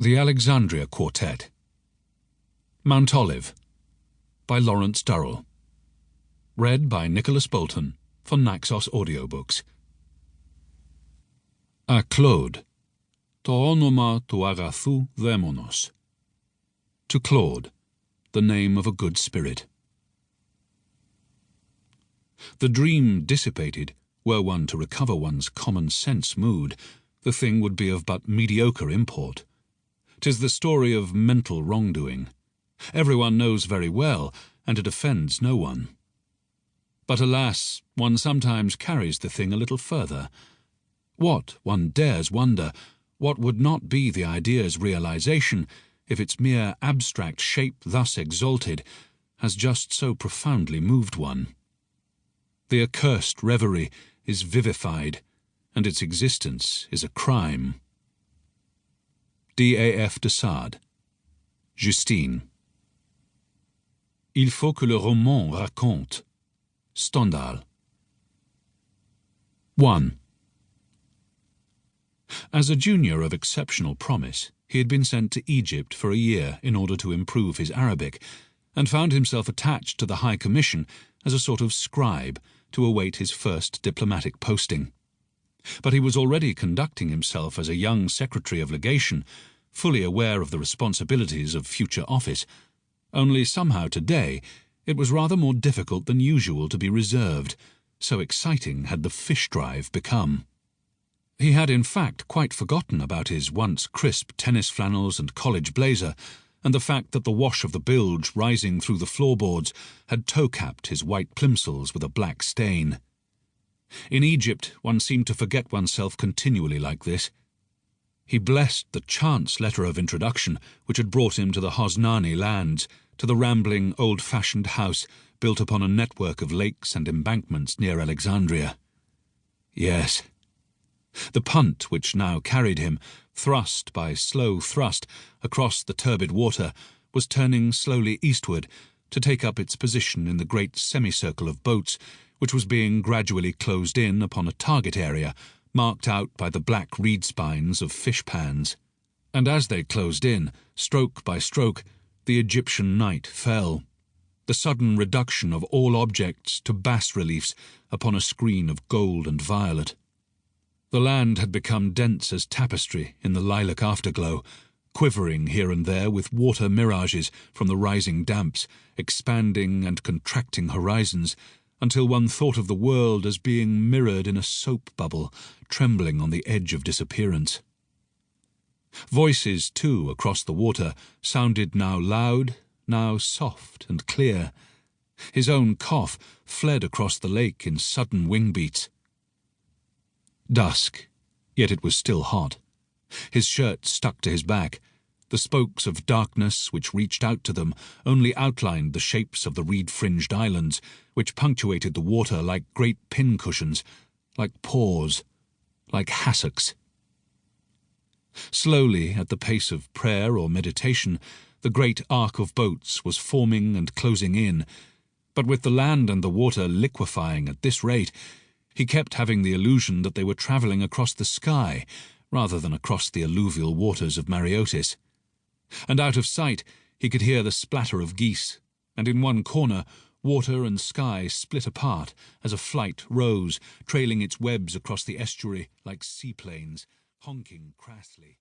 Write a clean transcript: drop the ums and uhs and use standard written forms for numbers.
The Alexandria Quartet. Mountolive by Durrell. Read by Nicholas Boulton for Naxos Audiobooks. A Claude, to onoma tu agathu demonos. To Claude, the name of a good spirit. The dream dissipated, were one to recover one's common-sense mood, the thing would be of but mediocre import. 'Tis the story of mental wrongdoing. Everyone knows very well, and it offends no one. But alas, one sometimes carries the thing a little further. What, one dares wonder, what would not be the idea's realization if its mere abstract shape thus exalted has just so profoundly moved one? The accursed reverie is vivified, and its existence is a crime. D.A.F. de Sade. Justine. Il faut que le roman raconte. Stendhal. 1. As a junior of exceptional promise, he had been sent to Egypt for a year in order to improve his Arabic, and found himself attached to the High Commission as a sort of scribe to await his first diplomatic posting. But he was already conducting himself as a young secretary of legation, fully aware of the responsibilities of future office, only somehow today it was rather more difficult than usual to be reserved, so exciting had the fish drive become. He had in fact quite forgotten about his once crisp tennis flannels and college blazer, and the fact that the wash of the bilge rising through the floorboards had toe-capped his white plimsolls with a black stain. In Egypt one seemed to forget oneself continually like this. He blessed the chance letter of introduction which had brought him to the Hosnani lands, to the rambling, old-fashioned house built upon a network of lakes and embankments near Alexandria. Yes. The punt which now carried him, thrust by slow thrust, across the turbid water, was turning slowly eastward to take up its position in the great semicircle of boats which was being gradually closed in upon a target area marked out by the black reed spines of fish pans. And as they closed in, stroke by stroke, the Egyptian night fell, the sudden reduction of all objects to bas-reliefs upon a screen of gold and violet. The land had become dense as tapestry in the lilac afterglow, quivering here and there with water mirages from the rising damps, expanding and contracting horizons, until one thought of the world as being mirrored in a soap bubble, trembling on the edge of disappearance. Voices, too, across the water, sounded now loud, now soft and clear. His own cough fled across the lake in sudden wing-beats. Dusk, yet it was still hot. His shirt stuck to his back. The spokes of darkness which reached out to them only outlined the shapes of the reed-fringed islands, which punctuated the water like great pin-cushions, like paws, like hassocks. Slowly, at the pace of prayer or meditation, the great arc of boats was forming and closing in, but with the land and the water liquefying at this rate, he kept having the illusion that they were travelling across the sky rather than across the alluvial waters of Mareotis. And out of sight he could hear the splatter of geese, and in one corner water and sky split apart as a flight rose, trailing its webs across the estuary like seaplanes, honking crassly.